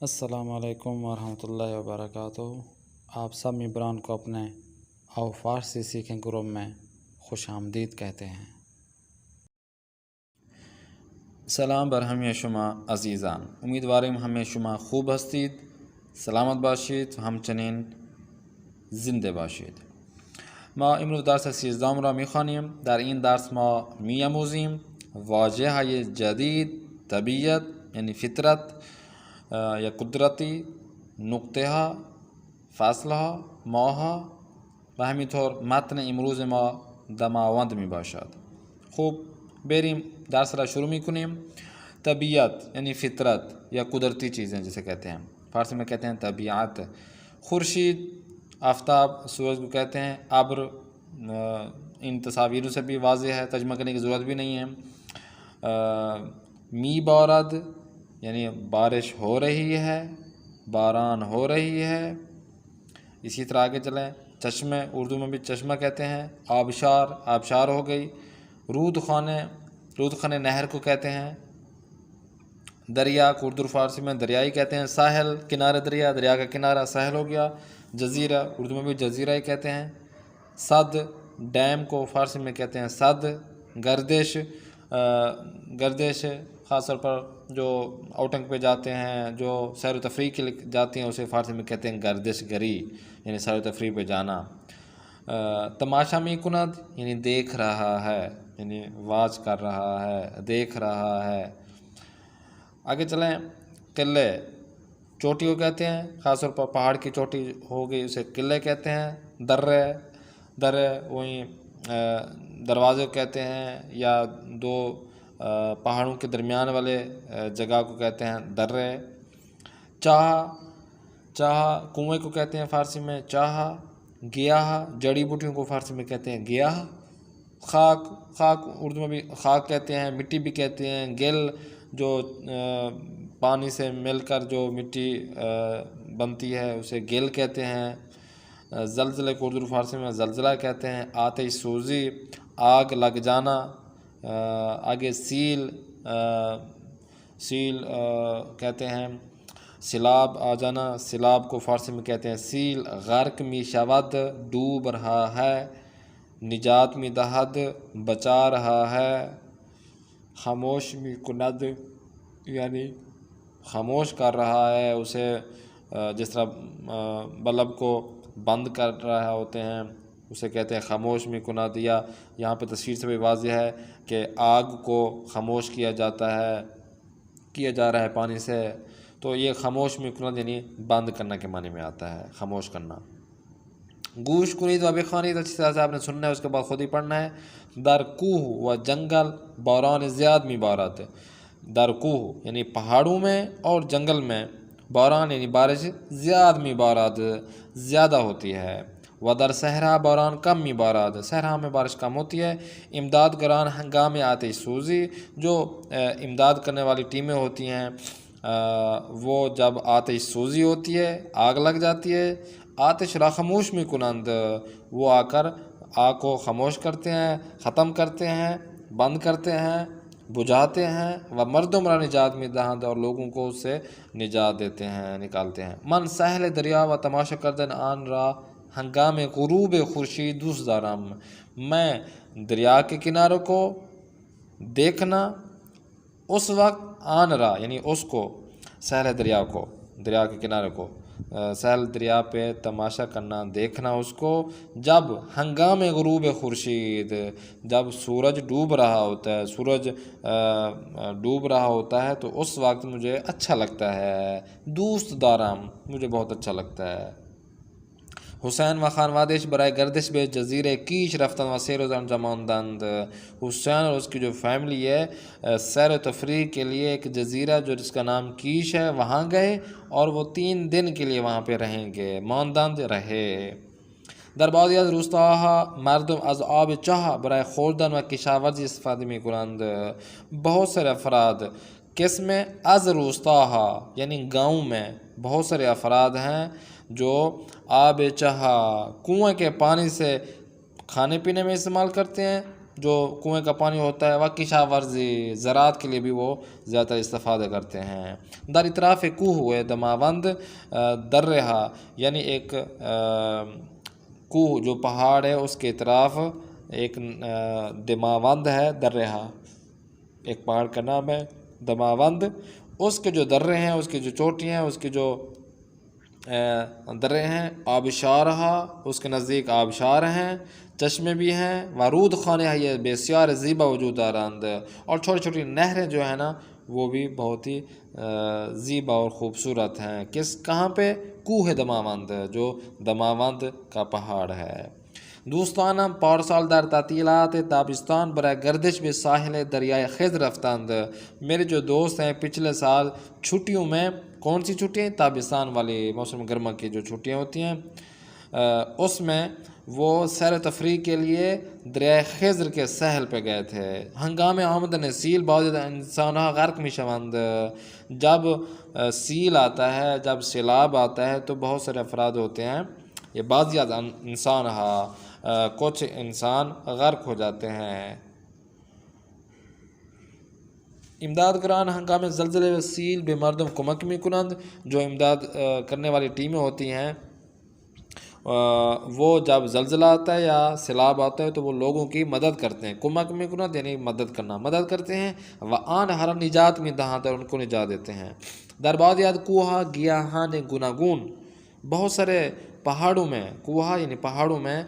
السلام علیکم ورحمۃ اللہ وبرکاتہ۔ آپ سب ممبران کو اپنے آؤ فارسی سیکھیں گروپ میں خوش آمدید کہتے ہیں۔ سلام بر همه شما عزیزان، امیدواریم همه شما خوب هستید، سلامت باشید و همچنین زنده باشید. ما امروز درس 13 را میخوانیم. در این درس ما میآموزیم واژه های جدید، طبیعت یعنی فطرت یا قدرتی، نقطه ها، فصل ها، ماه ها و همینطور متن امروز ما دماوند می باشد. خوب بریم درس را شروع میکنیم. طبیعت یعنی فطرت یا قدرتی چیزیں جسے کہتے ہیں، فارسی میں کہتے ہیں طبیعت۔ خورشید، آفتاب، سورج کو کہتے ہیں۔ ابر ان تصاویروں سے بھی واضح ہے، ترجمہ کرنے کی ضرورت بھی نہیں ہے۔ می بارد یعنی بارش ہو رہی ہے، باران ہو رہی ہے۔ اسی طرح آگے چلیں۔ چشمے، اردو میں بھی چشمہ کہتے ہیں۔ آبشار، آبشار ہو گئی۔ رودخانے، رودخانے نہر کو کہتے ہیں۔ دریا کو اردو فارسی میں دریائی کہتے ہیں۔ ساحل، کنارے دریا، دریا کا کنارہ ساحل ہو گیا۔ جزیرہ، اردو میں بھی جزیرہ ہی کہتے ہیں۔ سد، ڈیم کو فارسی میں کہتے ہیں سد۔ گردش، گردش خاص طور پر جو آؤٹنگ پہ جاتے ہیں، جو سیر و تفریح کے لیے جاتے ہیں، اسے فارسی میں کہتے ہیں گردش گری یعنی سیر و تفریح پہ جانا۔ تماشا می کند یعنی دیکھ رہا ہے، یعنی واچ کر رہا ہے، دیکھ رہا ہے۔ آگے چلیں۔ قلعے، چوٹی کو کہتے ہیں، خاص طور پر پہاڑ کی چوٹی ہو گئی اسے قلعے کہتے ہیں۔ درے، درے وہیں دروازے کو کہتے ہیں، یا دو پہاڑوں کے درمیان والے جگہ کو کہتے ہیں درے۔ چاہ، چاہ کنویں کو کہتے ہیں فارسی میں چاہ۔ گیاہ، جڑی بوٹیوں کو فارسی میں کہتے ہیں گیاہ۔ خاک، خاک اردو میں بھی خاک کہتے ہیں، مٹی بھی کہتے ہیں۔ گل، جو پانی سے مل کر جو مٹی بنتی ہے اسے گل کہتے ہیں۔ زلزلے کو اردو فارسی میں زلزلہ کہتے ہیں۔ آتش سوزی، آگ لگ جانا۔ آگے سیل، سیل کہتے ہیں سیلاب آ جانا، سیلاب کو فارسی میں کہتے ہیں سیل۔ غرق می شود، ڈوب رہا ہے۔ نجات می دہد، بچا رہا ہے۔ خاموش می کند یعنی خاموش کر رہا ہے اسے، جس طرح بلب کو بند کر رہا ہوتے ہیں اسے کہتے ہیں خاموش می کند۔ یا یہاں پہ تصویر سے بھی واضح ہے کہ آگ کو خاموش کیا جاتا ہے، کیا جا رہا ہے پانی سے، تو یہ خاموش می کند یعنی بند کرنا کے معنی میں آتا ہے، خاموش کرنا۔ گوش کنید و بخوانید، اچھی طرح سے آپ نے سننا ہے، اس کے بعد خود ہی پڑھنا ہے۔ در کوہ و جنگل باران زیاد می بارد۔ در کوہ یعنی پہاڑوں میں اور جنگل میں، باران یعنی بارش، زیاد می بارد زیادہ ہوتی ہے۔ و در صحرا باران کم می بارد، صحرا میں بارش کم ہوتی ہے۔ امداد گران ہنگام آتش سوزی، جو امداد کرنے والی ٹیمیں ہوتی ہیں وہ جب آتش سوزی ہوتی ہے، آگ لگ جاتی ہے، آتش را خاموش می کنند، وہ آ کر آگ کو خاموش کرتے ہیں، ختم کرتے ہیں، بند کرتے ہیں، بجھاتے ہیں۔ و مردم را نجات می دہند، اور لوگوں کو اس سے نجات دیتے ہیں، نکالتے ہیں۔ من ساحل دریا و تماشا کردن آن را ہنگام غروب خورشید دوست دارم، میں دریا کے کناروں کو دیکھنا اس وقت، آن را یعنی اس کو، ساحل دریا کو، دریا کے کنارے کو، ساحل دریا پہ تماشا کرنا، دیکھنا اس کو، جب ہنگام غروب خورشید، جب سورج ڈوب رہا ہوتا ہے، سورج ڈوب رہا ہوتا ہے تو اس وقت مجھے اچھا لگتا ہے۔ دوست دارم مجھے بہت اچھا لگتا ہے۔ حسین و خانوادش برائے گردش بے جزیرے کیش رفتند و سیر و زنجا ماندند۔ حسین اور اس کی جو فیملی ہے سیر و تفریح کے لیے ایک جزیرہ جو جس کا نام کیش ہے وہاں گئے، اور وہ 3 دن کے لیے وہاں پہ رہیں گے، ماندند رہے۔ در بعضی از روستاها مردم از آب چاه برای خوردن و کشاورزی استفاده می کنند۔ بہت سارے افراد، کس میں؟ از روستاها یعنی گاؤں میں بہت سارے افراد ہیں جو آب چاہ، کنویں کے پانی سے کھانے پینے میں استعمال کرتے ہیں، جو کنویں کا پانی ہوتا ہے، وہ کشاورزی زراعت کے لیے بھی وہ زیادہ استفادہ کرتے ہیں۔ در اطراف کوہ ہوئے دماوند در رہا، یعنی ایک کوہ جو پہاڑ ہے اس کے اطراف ایک دماوند ہے، در رہا ایک پہاڑ کا نام ہے دماوند، اس کے جو درے ہیں، اس کی جو چوٹیاں ہیں، اس کے جو درے ہیں، آبشارہا اس کے نزدیک آبشار ہیں، چشمے بھی ہیں، ورود خانے ہے، یہ بسیار زیبا وجود دارند، اور چھوٹی چھوٹی نہریں جو ہیں نا وہ بھی بہت ہی زیبا اور خوبصورت ہیں۔ کہاں پہ؟ کوہ دماوند، جو دماوند کا پہاڑ ہے۔ دوستانم پارسال در تعطیلات تابستان برائے گردش بھی ساحل دریائے خضر رفتند۔ میرے جو دوست ہیں پچھلے سال چھٹیوں میں، کون سی چھٹیاں؟ تابستان والی موسم گرما کی جو چھٹیاں ہوتی ہیں اس میں وہ سیر و تفریح کے لیے دریائے خضر کے ساحل پہ گئے تھے۔ ہنگام آمدن سیل بعض انسانہ غرق می شوند، جب سیل آتا ہے، جب سیلاب آتا ہے تو بہت سارے افراد ہوتے ہیں، یہ بعض انسان کچھ انسان غرق ہو جاتے ہیں۔ امداد گران ہنگام زلزلے و سیل بے مردم کمک می کنند، جو امداد کرنے والی ٹیمیں ہوتی ہیں وہ جب زلزلہ آتا ہے یا سیلاب آتا ہے تو وہ لوگوں کی مدد کرتے ہیں۔ کمک میں کنند یعنی مدد کرنا، مدد کرتے ہیں۔ وآن ہر نجات میں دہاں ان کو نجات دیتے ہیں۔ درباد یاد کوہا گیاہان گناگون، بہت سارے پہاڑوں میں، کوہا یعنی پہاڑوں میں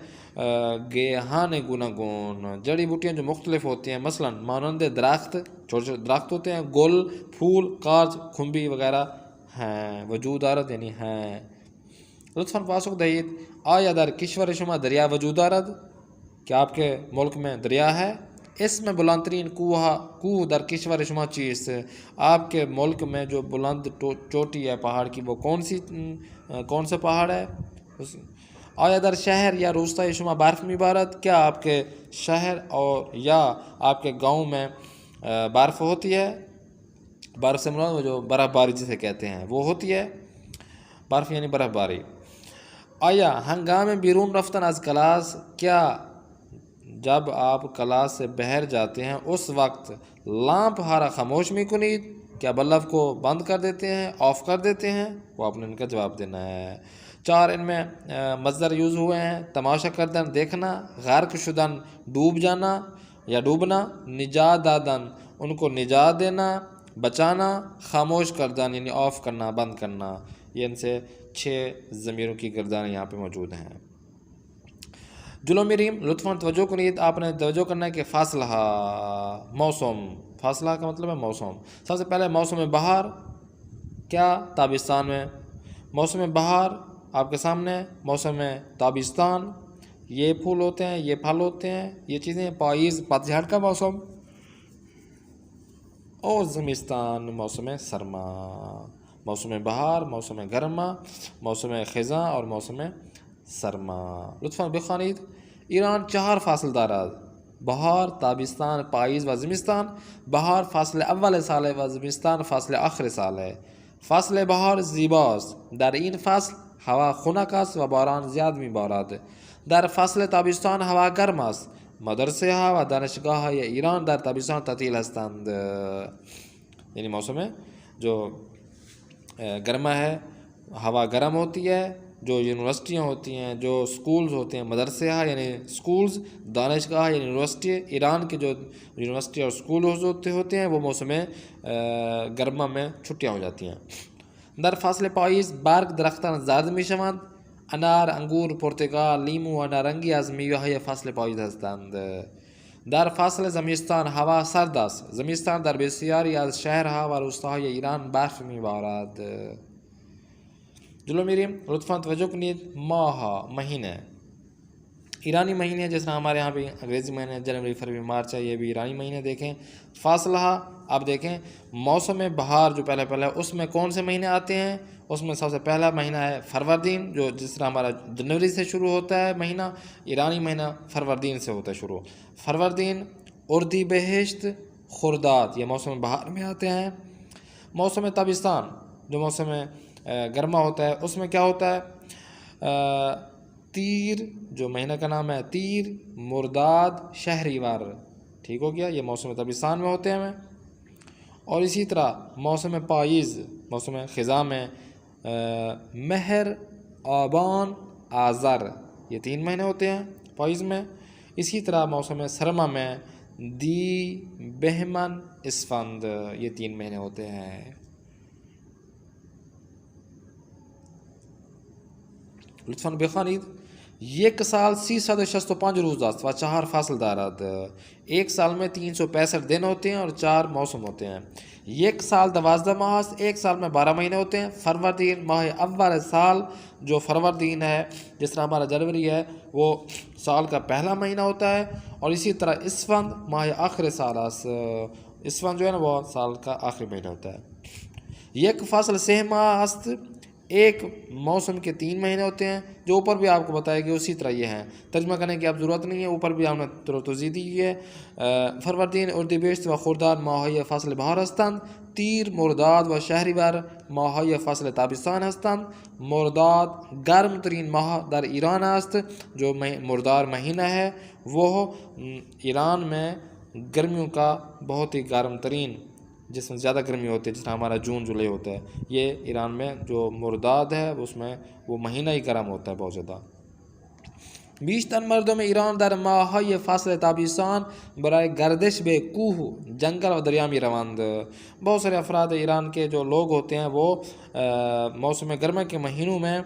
گیاہان گناگون جڑی بوٹیاں جو مختلف ہوتی ہیں، مثلا مانند درخت، چھوٹے چھوٹے درخت ہوتے ہیں، گل، پھول، کاج، کھمبی وغیرہ ہیں، وجود آرد یعنی ہیں۔ لطفاً پاسخ دہید آیا در کشور شما دریا وجود دارد؟ کیا آپ کے ملک میں دریا ہے؟ اس میں بلند ترین کوہ در کشور شما چیز، آپ کے ملک میں جو بلند چوٹی ہے پہاڑ کی وہ کون سا پہاڑ ہے؟ آیا در شہر یا روستہ شما برف می بارد؟ کیا آپ کے شہر اور یا آپ کے گاؤں میں برف ہوتی ہے؟ برف سے مراد وہ جو برف باری جسے کہتے ہیں وہ ہوتی ہے، برف یعنی برف باری۔ آیا ہنگام بیرون رفتن از کلاس، کیا جب آپ کلاس سے باہر جاتے ہیں اس وقت لامپ ہارا خاموش می کنید؟ کیا بلب کو بند کر دیتے ہیں، آف کر دیتے ہیں؟ وہ آپ نے ان کا جواب دینا ہے۔ 4 ان میں مصدر یوز ہوئے ہیں، تماشا کردن دیکھنا، غرق شدن ڈوب جانا یا ڈوبنا، نجات دادن ان کو نجات دینا، بچانا، خاموش کردن یعنی آف کرنا، بند کرنا۔ یہ ان سے 6 ضمیروں کی گردانیں یہاں پہ موجود ہیں۔ جلو مریم لطفاً توجہ کنید، آپ نے توجہ کرنا ہے کہ فاصلہ موسم، فاصلہ کا مطلب ہے موسم۔ سب سے پہلے موسم بہار، کیا؟ تابستان میں۔ موسم بہار آپ کے سامنے، موسم تابستان یہ پھول ہوتے ہیں، یہ پھل ہوتے ہیں، یہ چیزیں، پائیز پت جھڑ کا موسم، اور زمستان موسم سرما۔ موسم بہار، موسم گرما، موسم خزاں اور موسم سرما۔ لطفاً بخوانید ایران 4 فصل دارد: بہار، تابستان، پائیز و زمستان۔ بہار فصل اول سال ہے و زمستان فصل آخر سال ہے۔ فصل بہار زیباست، در این فصل ہوا خنک است و باران زیاد می بارد. در فصل تابستان هوا گرم است. مدرسه ها و دانشگاه های ایران در تابستان تعطیل هستند. یعنی موسم جو گرما ہے، ہوا گرم ہوتی ہے، جو یونیورسٹیاں ہوتی ہیں، جو سکولز ہوتے ہیں، مدرسے یعنی سکولز، دانشگاہ یعنی یونیورسٹی، ایران کے جو یونیورسٹی اور سکولز ہوتے ہیں وہ موسم گرما میں چھٹیاں ہو جاتی ہیں. در فصل پاییز برگ درختان زرد میشوند. انار، انگور، پرتقال، لیمو و نارنگی از میوه‌های فصل پاییز هستند. در فصل زمستان هوا سرد است. زمستان در بسیاری از شهرها و روستاهای ایران برف میبارد. جلو میریم، لطفاً توجہ کنید. ماہ، مہینے، ایرانی مہینے جس طرح ہمارے یہاں بھی انگریزی مہینے جنوری، فروری، مارچ ہے، یہ بھی ایرانی مہینے دیکھیں. فاصلہ اب دیکھیں، موسم بہار جو پہلے اس میں کون سے مہینے آتے ہیں؟ اس میں سب سے پہلا مہینہ ہے فروردین، جو جس طرح ہمارا جنوری سے شروع ہوتا ہے مہینہ، ایرانی مہینہ فروردین سے ہوتا ہے شروع. فروردین، اردی بہشت، خرداد، یہ موسم بہار میں آتے ہیں. موسم تابستان جو موسم گرما ہوتا ہے اس میں کیا ہوتا ہے؟ تیر، جو مہینہ کا نام ہے تیر، مرداد، شہریور. ٹھیک ہو گیا، یہ موسم تابستان میں ہوتے ہیں. اور اسی طرح موسم پائیز، موسم خزاں میں مہر، آبان، آذر، یہ 3 مہینے ہوتے ہیں پائیز میں. اسی طرح موسم سرما میں دی، بہمن، اسفند، یہ 3 مہینے ہوتے ہیں. لطفاً بخوانید. یک سال 365 روز است و 4 فصل دارد. ایک سال میں 365 دن ہوتے ہیں اور 4 موسم ہوتے ہیں. یک سال 12 ماہ است، ایک سال میں 12 مہینے ہوتے ہیں. فروردین ماہ اول سال، جو فروردین ہے، جس طرح ہمارا جنوری ہے، وہ سال کا پہلا مہینہ ہوتا ہے. اور اسی طرح اسفند ماہ آخر سال است. اسفند جو ہے نا وہ سال کا آخری مہینہ ہوتا ہے. یک فصل 6 ماہ است، ایک موسم کے 3 مہینے ہوتے ہیں، جو اوپر بھی آپ کو بتایا کہ اسی طرح یہ ہیں. ترجمہ کرنے کی اب ضرورت نہیں ہے، اوپر بھی ہم نے توضیح دی ہے. فروردین، اردیبہشت و خرداد ماهای فصل بهار هستند. تیر، مرداد و شهریور ماهای فصل تابستان هستند. مرداد گرم ترین ماہ در ایران است. جو مرداد مہینہ ہے وہ ایران میں گرمیوں کا بہت ہی گرم ترین، جس میں زیادہ گرمی ہوتی ہے، جس طرح ہمارا جون جولائی ہوتا ہے. یہ ایران میں جو مرداد ہے اس میں وہ مہینہ ہی گرم ہوتا ہے بہت زیادہ. بیشتر مردم ایران در ماهای فصل تابستان برای گردش به کوه، جنگل و دریا می روند. بہت سارے افراد ایران کے جو لوگ ہوتے ہیں وہ موسم گرما کے مہینوں میں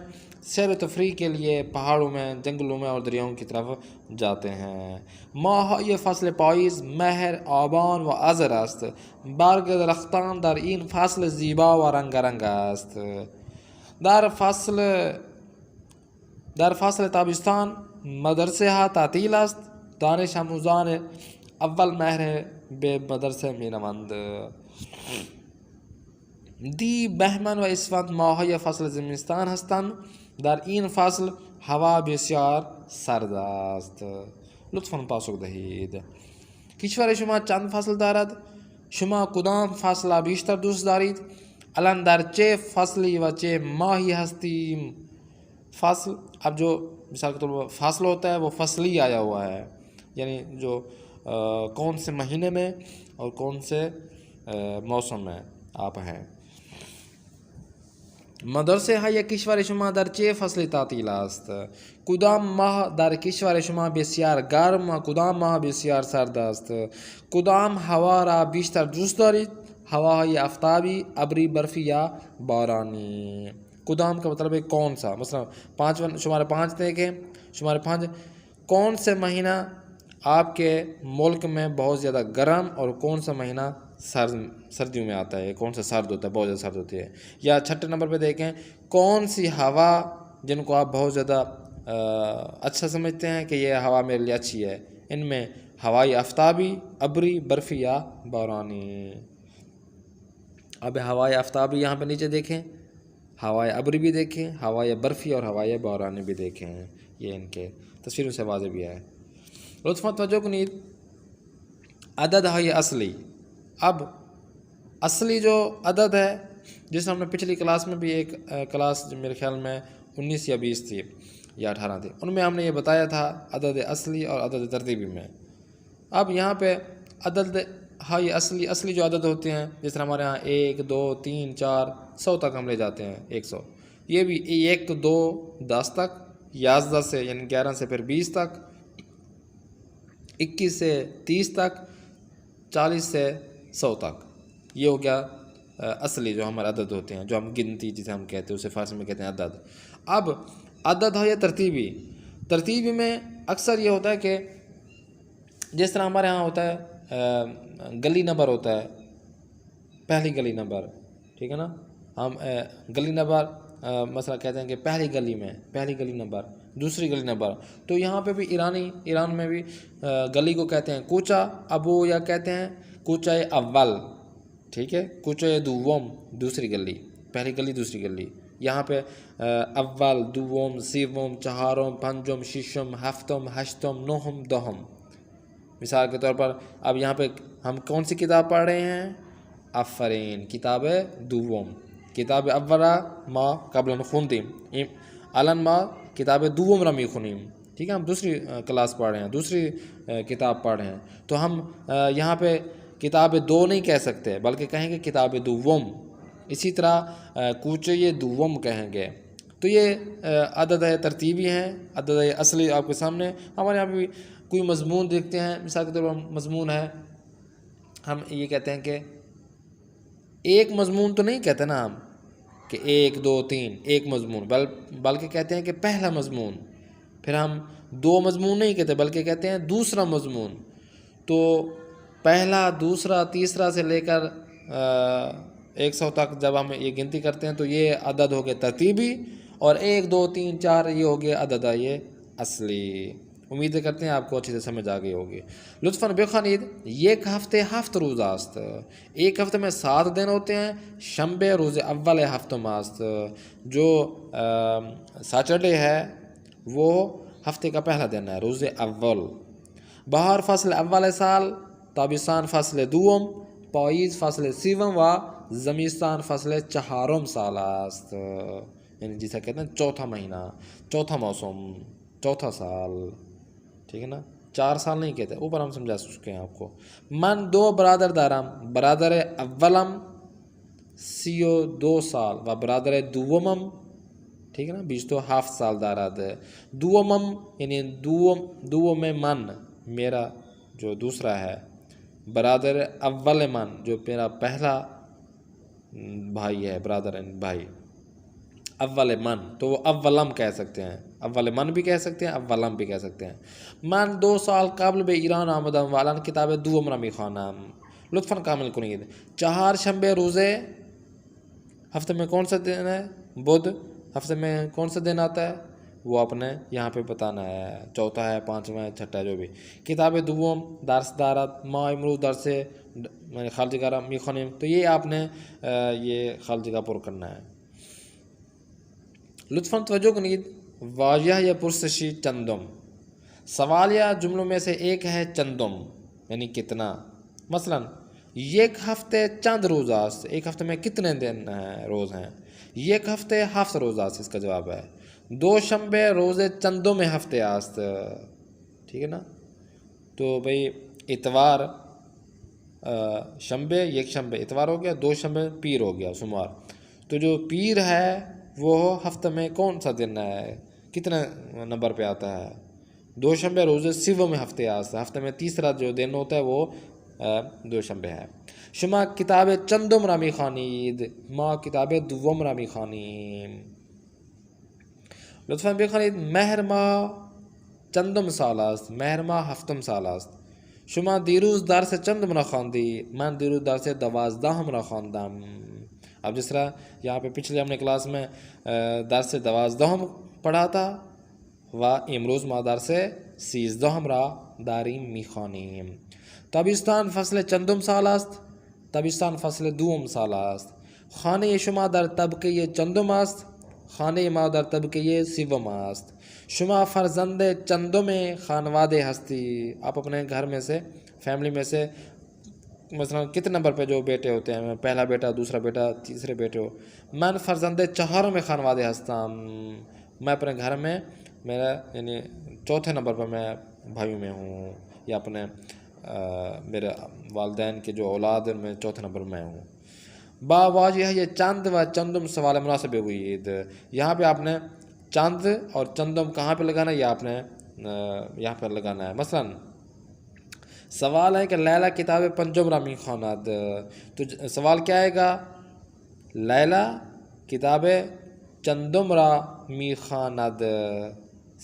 سیر و تفریح کے لیے پہاڑوں میں، جنگلوں میں اور دریاؤں کی طرف جاتے ہیں. ماهای فصل پاییز مهر، آبان و آذر است. برگ درختان در این فصل زیبا و رنگارنگ است. در فصل تابستان مدرسه ها تعطیل است. دانش آموزان اول مهر به مدرسه می روند. دی، بهمن و اسفند ماهای فصل زمستان هستند. در این فصل هوا بسیار سرد است. لطفاً پاسخ دهید. کشور شما چند فصل دارد؟ شما کدام فصل بیشتر دوست دارید؟ الان در چه فصلی و چه ماهی هستیم؟ فصل، اب جو مثال کے طور پر فاصل ہوتا ہے وہ فصلی آیا ہوا ہے، یعنی جو کون سے مہینے میں اور کون سے موسم میں آپ ہیں. مدرسه های کشور شما در چه فصل تعطیل است؟ کدام ماه در کشور شما بسیار گرم و کدام ماه بسیار سرد است؟ کدام ہوا را بیشتر دوست دارید؟ ہواهای آفتابی، ابری، برفی یا بارانی. کدام کا مطلب ہے کون سا. مثلا شمارے 5 دیکھیں. شمارے 5، کون سے مہینہ آپ کے ملک میں بہت زیادہ گرم اور کون سا مہینہ سردیوں میں آتا ہے، کون سا سرد ہوتا ہے، بہت زیادہ سرد ہوتی ہے. یا 6 نمبر پہ دیکھیں، کون سی ہوا جن کو آپ بہت زیادہ اچھا سمجھتے ہیں کہ یہ ہوا میرے لیے اچھی ہے. ان میں ہوائی آفتابی، ابری، برفی یا بارانی. اب ہوائے آفتابی یہاں پہ نیچے دیکھیں، ہوائے ابری بھی دیکھیں، ہوائے برفی اور ہوائے بارانی بھی دیکھیں. یہ ان کے تصویروں سے واضح بھی ہے. لطفاً توجہ کنید. عدد ہے اصلی. اب اصلی جو عدد ہے، جس ہم نے پچھلی کلاس میں بھی ایک کلاس میرے خیال میں 19 یا 20 تھی یا 18 تھی، ان میں ہم نے یہ بتایا تھا عدد اصلی اور عدد ترتیبی میں. اب یہاں پہ عدد ہے اصلی جو عدد ہوتے ہیں، جس طرح ہمارے ہاں 1 2 3 4 100 تک ہم لے جاتے ہیں. 100 یہ بھی 1 2 10 تک، 11 سے یعنی 11 سے پھر 20 تک، 21 سے 30 تک، 40 سے 100 تک. یہ ہو گیا اصلی جو ہمارے عدد ہوتے ہیں، جو ہم گنتی جسے ہم کہتے ہیں، اسے فارسی میں کہتے ہیں عدد. اب عدد ہے ترتیبی. ترتیبی میں اکثر یہ ہوتا ہے کہ جس طرح ہمارے ہاں ہوتا ہے گلی نمبر ہوتا ہے، پہلی گلی نمبر، ٹھیک ہے نا. ہم گلی نمبر مثلا کہتے ہیں کہ پہلی گلی نمبر، دوسری گلی نمبر. تو یہاں پہ بھی ایران میں بھی گلی کو کہتے ہیں کوچا. اب وہ یا کہتے ہیں کوچا اول، ٹھیک ہے، کوچا دوم، دوسری گلی، پہلی گلی دوسری گلی. یہاں پہ اول، دوم، سیوم، چہارم، پنجم، ششم، ہفتم، ہشتم، نہم، دہم. مثال کے طور پر اب یہاں پہ ہم کون سی کتاب پڑھ رہے ہیں؟ آفرین، کتاب دوم. کتاب اولا ما قبل خوندیم، الان ما کتاب دوم را میخونیم، ٹھیک ہے، ہم دوسری کلاس پڑھ رہے ہیں، دوسری کتاب پڑھ رہے ہیں، تو ہم یہاں پہ کتاب دو نہیں کہہ سکتے بلکہ کہیں گے کتاب دوم. اسی طرح کوچے دوم کہیں گے. تو یہ عدد ترتیبی ہیں، عدد اصلی آپ کے سامنے. ہمارے یہاں بھی کوئی مضمون دیکھتے ہیں، مثال کے طور پر مضمون ہے، ہم یہ کہتے ہیں کہ ایک مضمون تو نہیں کہتے نا ہم کہ 1 2 3 ایک مضمون، بلکہ کہتے ہیں کہ پہلا مضمون. پھر ہم 2 مضمون نہیں کہتے بلکہ کہتے ہیں دوسرا مضمون. تو پہلا، دوسرا، تیسرا سے لے کر 100 تک جب ہم یہ گنتی کرتے ہیں تو یہ عدد ہو گئے ترتیبی، اور 1 2 3 4 یہ ہو گیا عدد یہ اصلی. امید کرتے ہیں آپ کو اچھی سے سمجھ آ گئی ہوگی. لطفاً بخوانید یک ہفتے 7 روز است. ایک ہفتے میں 7 دن ہوتے ہیں. شنبے روز اول ہفتم است. جو سیٹرڈے ہے وہ ہفتے کا پہلا دن ہے، روز اول. بہار فصل اول سال، تابستان فصل دوم، پاییز فصل سیوم و زمستان فصل چہارم سال است. یعنی جسے کہتے ہیں چوتھا مہینہ، چوتھا موسم، چوتھا سال. ٹھیک ہے نا، 4 سال نہیں کہتے، اوپر ہم سمجھا چکے ہیں آپ کو. من 2 برادر دارم، برادر اولم 32 سال و برادر دومم، ٹھیک ہے نا، 27 سال دارد. دومم یعنی دوم من میرا جو دوسرا ہے، برادر اول من جو میرا پہلا بھائی ہے، برادر بھائی اول من، تو وہ اولم کہہ سکتے ہیں، اول من بھی کہہ سکتے ہیں، اولم بھی کہہ سکتے ہیں. من 2 سال قبل به ایران آمدم و الان کتاب دوم را میخوانم. لطفاً کامل کنید. 4 شنبے روزے، ہفتے میں کون سا دن ہے؟ بدھ. ہفتے میں کون سا دن آتا ہے وہ اپنے یہاں پہ بتانا ہے، چوتھا ہے، پانچواں ہے، چھٹا ہے، جو بھی. کتاب دوم درس دارد ما امروز درس خال جگہ میخوانیم. تو یہ آپ نے یہ خال جگہ پر کرنا ہے. لطفاً توجہ کنید. واجہ یا پرسشی چندم، سوال یا جملوں میں سے ایک ہے چندم یعنی کتنا. مثلا یک ہفتے چند روز است، ایک ہفتے میں کتنے دن ہیں، روز ہیں. یک ہفتے 7 روز است، اس کا جواب ہے. 2 شنبے روز چندم ہفتے است. ٹھیک ہے نا. تو بھئی اتوار شنبے، یک شنبے اتوار ہو گیا، 2 شنبے پیر ہو گیا، سوموار. تو جو پیر ہے وہ ہفتے میں کون سا دن ہے، کتنے نمبر پہ آتا ہے؟ 2 شنبے روز سیوم ہفتے است. ہفتے میں تیسرا جو دن ہوتا ہے وہ 2 شنبے ہے. شما کتاب چندم را میخوانید، ما کتاب دوم را میخوانیم. لطفاً بخوانید. مهر ماه چندم سال است، مهر ماه هفتم سال است. شما دیروز درس چندم را خواندی؟ من دیروز درس 12 را خواندم. اب جس طرح یہاں پہ پچھلے ہم نے کلاس میں درس 12 پڑھا تھا و امروز ما درس 13 را داریم میخوانیم. تابستان فصل چندم سال است؟ تابستان فصل دوم سال است. خانه شما در طبقه چندم است؟ خانه ما در طبقه سوم است. شما فرزند چندم خانواده هستی؟ آپ اپنے گھر میں سے، فیملی میں سے مثلا کتنے نمبر پہ جو بیٹے ہوتے ہیں، پہلا بیٹا، دوسرا بیٹا، تیسرے بیٹے ہو. من فرزند چہارم خانواده هستم. میں اپنے گھر میں میرا یعنی چوتھے نمبر پر میں بھائیوں میں ہوں، یا اپنے میرے والدین کے جو اولاد ہیں میں چوتھے نمبر میں ہوں. با واجہ یہ چند و چندم سوال مناسب ہوئی. یہاں پہ آپ نے چند اور چندم کہاں پہ لگانا ہے، یہ آپ نے یہاں پر لگانا ہے. مثلا سوال ہے کہ لیلا کتاب پنجم را میخواند. تو سوال کیا آئے گا؟ لیلا کتاب چندم را میخواند،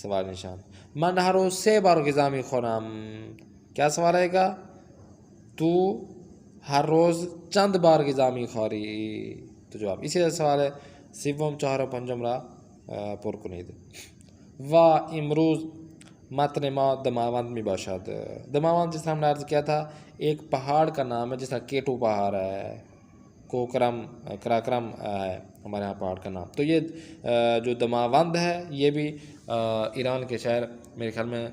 سوال نشان. من ہر روز 3 بار غذا میخورم. کیا سوال آئے گا؟ تو ہر روز چند بار غذا میخوری. تو جواب اسی طرح سوال ہے سیوم چہارم پنجم را پر کنید. و امروز متن ما دماوند می باشد. دماوند جس طرح ہم نے عرض کیا تھا ایک پہاڑ کا نام ہے، جس طرح کیٹو پہاڑ ہے، کوکرم، کراکرم ہے ہمارے یہاں پہاڑ کا نام. تو یہ جو دماوند ہے یہ بھی ایران کے شہر میرے خیال میں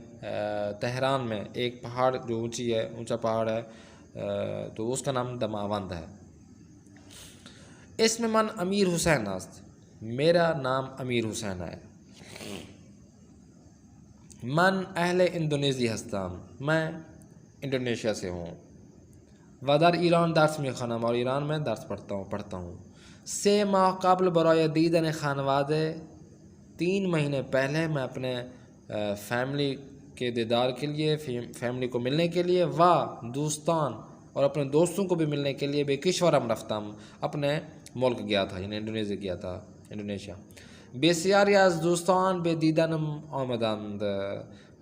تہران میں ایک پہاڑ جو اونچی ہے، اونچا پہاڑ ہے، تو اس کا نام دماوند ہے. اسم من امیر حسین است. میرا نام امیر حسین ہے. من اہل اندونیزی هستم، میں انڈونیشیا سے ہوں. و در ایران درس میخوانم، اور ایران میں درس پڑھتا ہوں. 3 ماه قبل برای دیدن خانواده، 3 مہینے پہلے میں اپنے فیملی کے دیدار کے لیے، فیملی کو ملنے کے لیے، و دوستان اور اپنے دوستوں کو بھی ملنے کے لیے، بے کشورم رفتم، اپنے ملک گیا تھا، یعنی انڈونیزیا گیا تھا، انڈونیشیا. بسیاری از دوستان به دیدنم آمدند،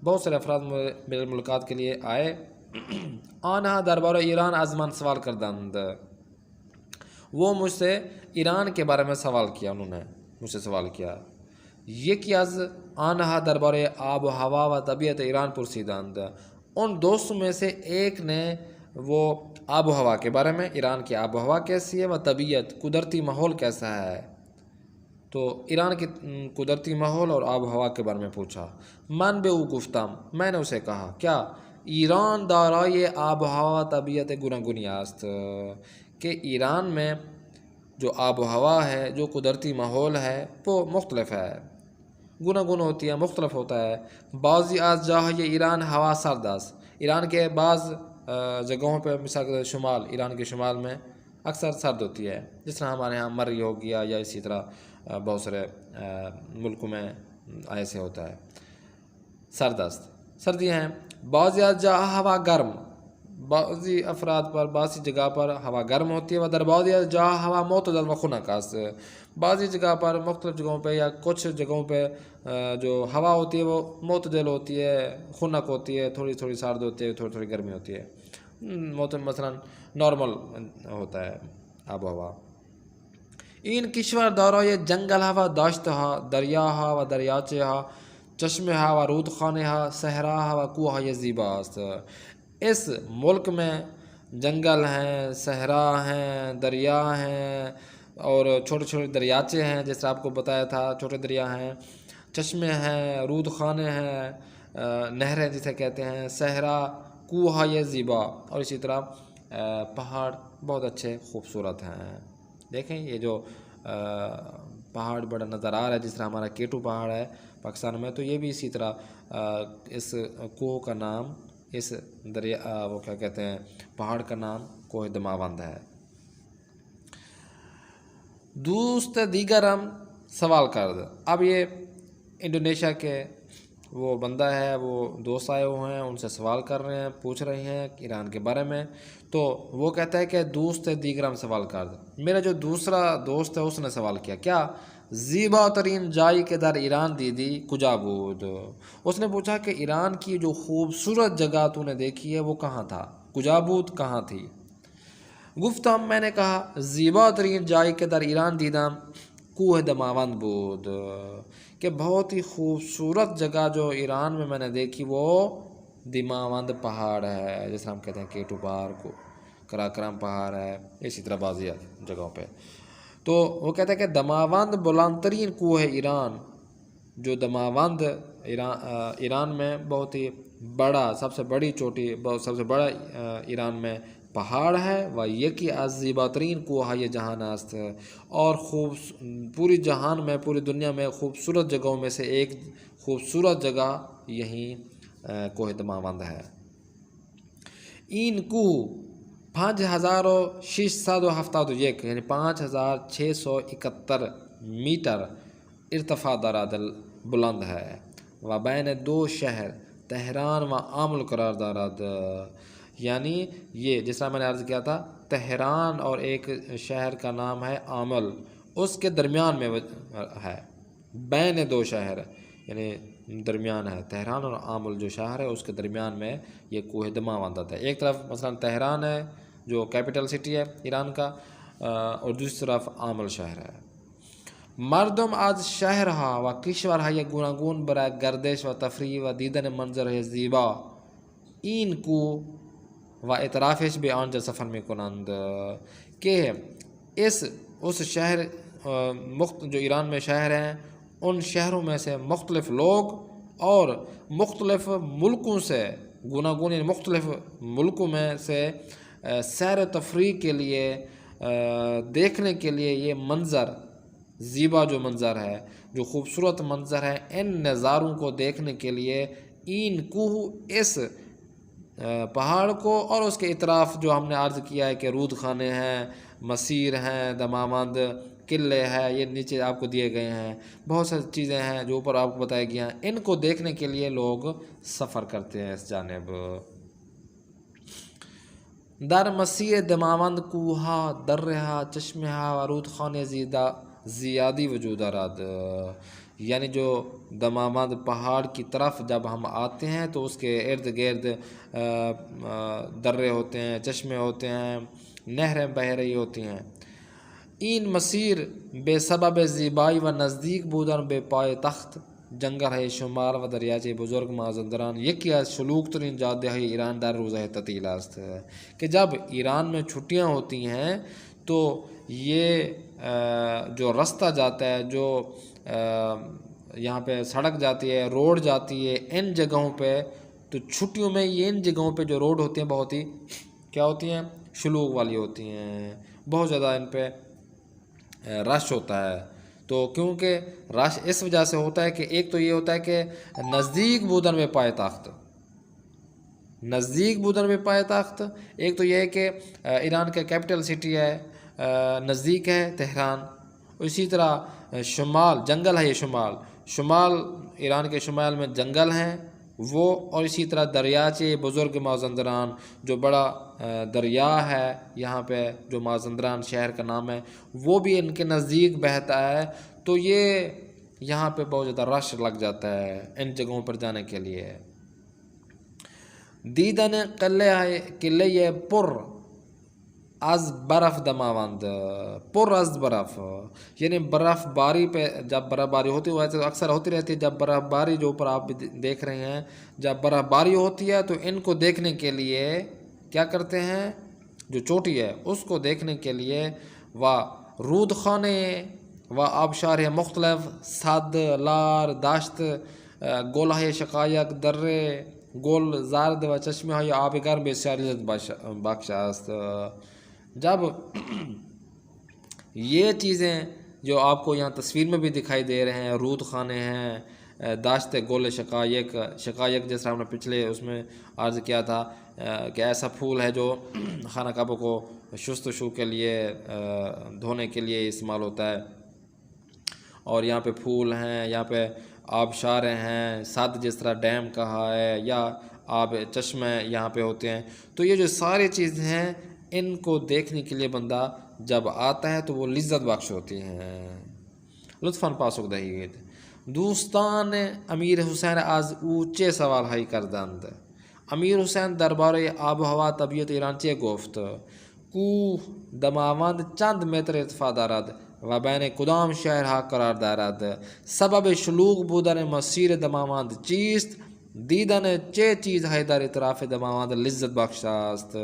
بہت سارے افراد میرے ملاقات کے لیے آئے. آنها درباره ایران از من سوال کردند، وہ مجھ سے ایران کے بارے میں سوال کیا، انہوں نے مجھ سے سوال کیا. یکی از آنها درباره آب و ہوا و طبیعت ایران پرسیدند، ان دوستوں میں سے ایک نے وہ آب و ہوا کے بارے میں، ایران کی آب و ہوا کیسی ہے، و طبیعت قدرتی ماحول کیسا ہے، تو ایران کی قدرتی ماحول اور آب و ہوا کے بارے میں پوچھا. من به او گفتم، میں نے اسے کہا، کیا ایران دارای آب و ہوا طبیعت گوناگونی است، کہ ایران میں جو آب و ہوا ہے، جو قدرتی ماحول ہے، وہ مختلف ہے، گوناگون ہوتی ہے، مختلف ہوتا ہے. بعضی از جاهای ایران ہوا سرد است، ایران کے بعض جگہوں پہ، مثال کے شمال، ایران کے شمال میں اکثر سرد ہوتی ہے، جس طرح ہمارے ہاں مری ہو گیا، یا اسی طرح بہت سارے ملکوں میں ایسے ہوتا ہے، سرد است، سردیاں ہیں. بعضی از جا ہوا گرم، بعضی افراد پر، بعضی جگہ پر ہوا گرم ہوتی ہے. و در بعضی از جا ہوا معتدل و خنک است، بعضی جگہ پر، مختلف جگہوں پہ یا کچھ جگہوں پہ جو ہوا ہوتی ہے وہ معتدل ہوتی ہے، خنک ہوتی ہے، تھوڑی تھوڑی سرد ہوتی ہے، تھوڑی تھوڑی گرمی ہوتی ہے، مثلا نارمل ہوتا ہے آب و ہوا. این کشور دارای جنگل ها و دشت ها، دریاها و دریاچه ها، چشمه ها و رودخانه ها، صحرا ها و کوه های زیبا است. اس ملک میں جنگل ہیں، صحرا ہیں، دریا ہیں، اور چھوٹے چھوٹے دریاچے ہیں، جیسے آپ کو بتایا تھا، چھوٹے دریا ہیں، چشمے ہیں، رودخانے ہیں، نہریں جسے کہتے ہیں، صحرا، کوہ های زیبا، اور اسی طرح پہاڑ بہت اچھے خوبصورت ہیں. دیکھیں یہ جو پہاڑ بڑا نظر آ رہا ہے، جس طرح ہمارا کیٹو پہاڑ ہے پاکستان میں، تو یہ بھی اسی طرح اس کوہ کا نام، اس دریا، وہ کیا کہتے ہیں، پہاڑ کا نام کوہ دماوند ہے. دوست دیگرم سوال کرد، اب یہ انڈونیشیا کے وہ بندہ ہے، وہ دوست آئے ہوئے ہیں، ان سے سوال کر رہے ہیں، پوچھ رہے ہیں ایران کے بارے میں. تو وہ کہتا ہے کہ دوست دیگرم سوال کرد، میرا جو دوسرا دوست ہے اس نے سوال کیا، کیا زیبا ترین جائی کے در ایران دیدی کجا بود، اس نے پوچھا کہ ایران کی جو خوبصورت جگہ تو نے دیکھی ہے وہ کہاں تھا، کجا بود کہاں تھی. گفتم، میں نے کہا، زیبا ترین جائی کے در ایران دیدم کوہ دماوند بود، کہ بہت ہی خوبصورت جگہ جو ایران میں نے دیکھی وہ دماوند پہاڑ ہے، جیسے ہم کہتے ہیں کیٹو پہاڑ کو، کراکرم پہاڑ ہے، اسی طرح بعض جگہوں پہ. تو وہ کہتا ہے کہ دماوند بلند ترین کوہ ہے ایران، جو دماوند ایران میں بہت ہی بڑا، سب سے بڑی چوٹی، سب سے بڑا ایران میں پہاڑ ہے. و یکی از زیباترین کوہ یہ جہان است، اور پوری جہان میں، پوری دنیا میں خوبصورت جگہوں میں سے ایک خوبصورت جگہ یہیں کوہ دماوند ہے. این کوہ 5671، یعنی 5671 میٹر ارتفاع دارد، بلند ہے. و بین 2 شہر تہران و آمل قرار دارد، یعنی یہ جس طرح میں نے عرض کیا تھا، تہران اور ایک شہر کا نام ہے آمل، اس کے درمیان میں ہے. بین 2 شہر یعنی درمیان ہے، تہران اور آمل جو شہر ہے اس کے درمیان میں یہ کوہ دماوند ہے. ایک طرف مثلا تہران ہے جو کیپٹل سٹی ہے ایران کا، اور دوسری طرف آمل شہر ہے. مردم از شهرها و کشورهای گوناگون برای گردش و تفریح و دیدن منظرهای زیبا این کوه و اطرافش به آنجا سفر میکنند، کہ اس شہر جو ایران میں شہر ہیں، ان شہروں میں سے مختلف لوگ اور مختلف ملکوں سے، گوناگون یعنی مختلف ملکوں میں سے سیر و تفریح کے لیے، دیکھنے کے لیے یہ منظر، زیبا جو منظر ہے، جو خوبصورت منظر ہے، ان نظاروں کو دیکھنے کے لیے این کوہ اس پہاڑ کو اور اس کے اطراف جو ہم نے عرض کیا ہے کہ رود خانے ہیں، مسیر ہیں، دماوند قلعے ہے، یہ نیچے آپ کو دیے گئے ہیں، بہت ساری چیزیں ہیں جو اوپر آپ کو بتایا گیا ہیں، ان کو دیکھنے کے لیے لوگ سفر کرتے ہیں اس جانب۔ در مسیر دماوند کوہا در رہا چشمہ رود خانے زیادی وجود آراد، یعنی جو دماوند پہاڑ کی طرف جب ہم آتے ہیں تو اس کے ارد گرد درے ہوتے ہیں، چشمے ہوتے ہیں، نہریں بہہ رہی ہوتی ہیں۔ این مسیر بے سبب زیبائی و نزدیک بودن بے پائے تخت جنگل ہے شمال و دریاچے بزرگ مازندران یکی از شلوک ترین جادے ہے ایران در روزہ تعطیل است، کہ جب ایران میں چھٹیاں ہوتی ہیں تو یہ جو رستہ جاتا ہے، جو یہاں پہ سڑک جاتی ہے، روڈ جاتی ہے، ان جگہوں پہ تو چھٹیوں میں یہ ان جگہوں پہ جو روڈ ہوتی ہیں بہت ہی کیا ہوتی ہیں، شلوک والی ہوتی ہیں، بہت زیادہ ان پہ رش ہوتا ہے۔ تو کیونکہ رش اس وجہ سے ہوتا ہے کہ ایک تو یہ ہوتا ہے کہ نزدیک بودن میں پائے تخت، نزدیک بودن میں پائے تخت، ایک تو یہ ہے کہ ایران کا کیپٹل سٹی ہے، نزدیک ہے تہران، اسی طرح شمال جنگل ہے، یہ شمال ایران کے شمال میں جنگل ہیں وہ، اور اسی طرح دریاچے بزرگ مازندران جو بڑا دریا ہے یہاں پہ جو مازندران شہر کا نام ہے وہ بھی ان کے نزدیک بہتا ہے، تو یہ یہاں پہ بہت زیادہ رش لگ جاتا ہے ان جگہوں پر جانے کے لیے۔ دیدن قلعہ پر از برف دماوند، پر از برف یعنی برف باری پہ جب برف باری ہوتی ہے، تو اکثر ہوتی رہتی ہے، جب برف باری جو اوپر آپ دیکھ رہے ہیں جب برف باری ہوتی ہے تو ان کو دیکھنے کے لیے کیا کرتے ہیں، جو چوٹی ہے اس کو دیکھنے کے لیے و رود خانے و آبشار مختلف صد لار داشت گلہ شقایق درے گل زارد و چشمہ یا آب گرم بسیار لذت بخش است۔ جب یہ چیزیں جو آپ کو یہاں تصویر میں بھی دکھائی دے رہے ہیں، رود خانے ہیں، داشت گل شقایق جیسا ہم نے پچھلے اس میں عرض کیا تھا کہ ایسا پھول ہے جو خانہ کعبہ کو شست و شو کے لیے دھونے کے لیے استعمال ہوتا ہے، اور یہاں پہ پھول ہیں، یہاں پہ آبشاریں ہیں، سد جس طرح ڈیم کہا ہے، یا آب چشمے یہاں پہ ہوتے ہیں، تو یہ جو ساری چیزیں ہیں ان کو دیکھنے کے لیے بندہ جب آتا ہے تو وہ لذت بخش ہوتی ہیں۔ لطفاً پاسخ دہید دوستان امیر حسین از اونچے سوال ہائی کردند، امیر حسین درباره آب و هوا طبیعت ایران چه گفت؟ کوه دماوند چند متر ارتفاع دارد و بین کدام شهرها قرار دارد؟ سبب شلوغ بودن مسیر دماوند چیست؟ دیدن چه چیزهایی در اطراف دماوند لذت بخش است؟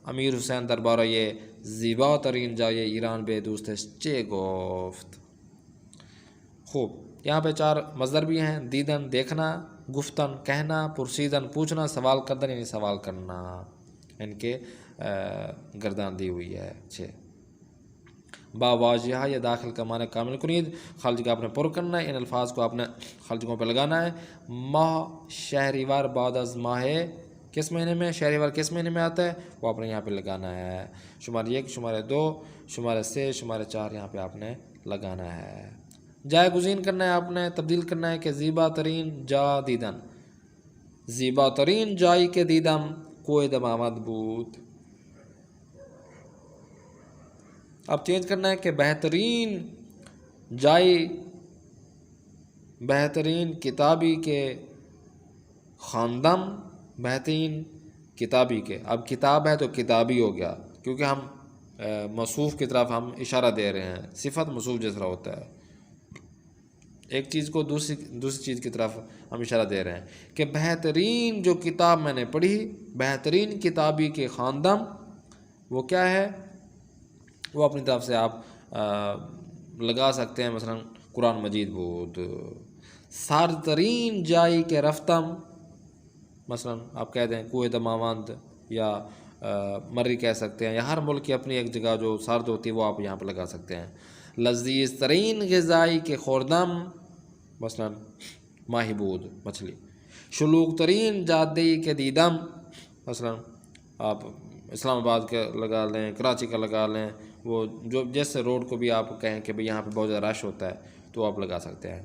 امیر حسین درباره زیباترین جای ایران به دوستش چه گفت؟ خوب، یہاں پہ 4 مصدر بھی ہیں، دیدن دیکھنا، گفتن کہنا، پرسیدن پوچھنا، سوال کردن یعنی سوال کرنا، ان کے گردان دی ہوئی ہے 6۔ با واجہہ یا داخل کا معنی کامل کنید، خالی جگہ آپ نے پر کرنا ہے، ان الفاظ کو آپ نے خالی جگہوں پہ لگانا ہے۔ ماہ شہریوار بعد از ماہ کس مہینے میں، شہریوار کس مہینے میں آتا ہے وہ آپ نے یہاں پہ لگانا ہے، شمارہ 1، شمارہ 2، شمارہ 3، شمارہ 4 یہاں پہ آپ نے لگانا ہے۔ جائے گزین کرنا ہے، آپ نے تبدیل کرنا ہے کہ زیبا ترین جا دیدن، زیبا ترین جائی کے دیدم کوئی دماوند بود۔ اب چینج کرنا ہے کہ بہترین جائی، بہترین کتابی کے خواندم، بہترین کتابی کے، اب کتاب ہے تو کتابی ہو گیا کیونکہ ہم موصوف کی طرف ہم اشارہ دے رہے ہیں، صفت موصوف جیسا ہوتا ہے، ایک چیز کو دوسری چیز کی طرف ہم اشارہ دے رہے ہیں کہ بہترین جو کتاب میں نے پڑھی، بہترین کتابی کے خواندم، وہ کیا ہے، وہ اپنی طرف سے آپ لگا سکتے ہیں، مثلا قرآن مجید بود۔ سارترین جائی کے رفتم، مثلا آپ کہہ دیں کوہ دماوند یا مری کہہ سکتے ہیں، یا ہر ملک کی اپنی ایک جگہ جو سرد ہوتی ہے وہ آپ یہاں پہ لگا سکتے ہیں۔ لذیذ ترین غذائی کے خوردم، مثلا ماہی بود مچھلی۔ شلوک ترین جادے کے دیدم، مثلا آپ اسلام آباد کا لگا لیں، کراچی کا لگا لیں، وہ جو جیسے روڈ کو بھی آپ کہیں کہ بھئی یہاں پہ بہت زیادہ رش ہوتا ہے تو آپ لگا سکتے ہیں۔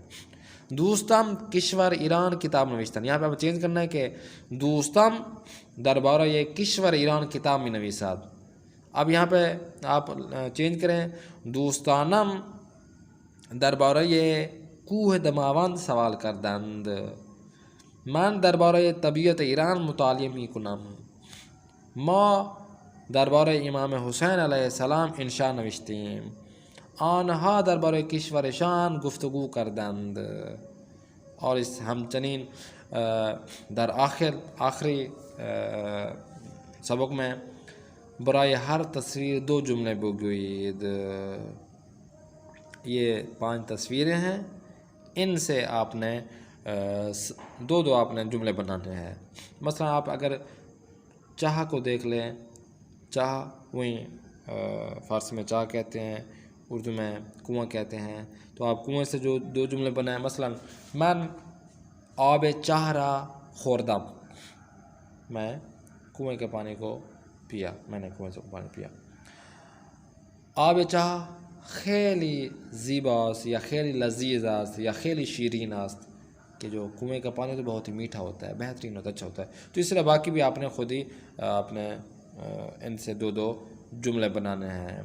دوستم کشور ایران کتاب نوشتن، یہاں پہ آپ چینج کرنا ہے کہ دوستم دربارہ یہ کشور ایران کتاب میں نویساد، اب یہاں پہ آپ چینج کریں دوستانم دربارہ یہ کوہ دماوند سوال کردند، من دربارہ یہ طبیعت ایران مطالعه می کنم، ما درباره امام حسین علیه السلام انشا نوشتیم، آنها درباره کشورشان گفتگو کردند۔ اور اس همچنین در آخری سبق میں برای ہر تصویر 2 جملے بگویید، یہ 5 تصویریں ہیں، ان سے آپ نے 2 آپ نے جملے بنانے ہیں۔ مثلا آپ اگر چاہ کو دیکھ لیں، چاہ وہیں فارسی میں چاہ کہتے ہیں، اردو میں کنواں کہتے ہیں، تو آپ کنویں سے جو 2 جملے بنائیں، مثلا من آب چاہ را خوردم، میں کنویں کے پانی کو پیا، میں نے کنویں سے پانی پیا۔ آب چاہ خیلی زیباست یا خیلی لذیذ است یا خیلی شیرین است، کہ جو کنویں کا پانی تو بہت ہی میٹھا ہوتا ہے، بہترین ہوتا ہے، اچھا ہوتا ہے۔ تو اس طرح باقی بھی آپ نے خود ہی اپنے ان سے 2 جملے بنانے ہیں۔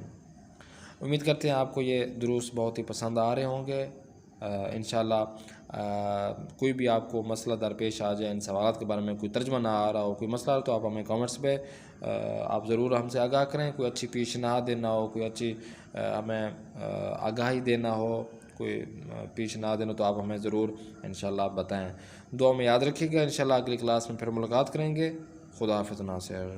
امید کرتے ہیں آپ کو یہ دروس بہت ہی پسند آ رہے ہوں گے۔ انشاءاللہ کوئی بھی آپ کو مسئلہ درپیش آ جائے، ان سوالات کے بارے میں کوئی ترجمہ نہ آ رہا ہو، کوئی مسئلہ ہو، تو آپ ہمیں کامنٹس پہ آپ ضرور ہم سے آگاہ کریں، کوئی اچھی پیشنہاد دینا ہو، کوئی اچھی ہمیں آگاہی دینا ہو، کوئی پیشنہاد دینا، تو آپ ہمیں ضرور انشاءاللہ آپ بتائیں۔ دعا میں یاد رکھیے گا، انشاءاللہ اگلی کلاس میں پھر ملاقات کریں گے۔ خدا حافظ ناصر۔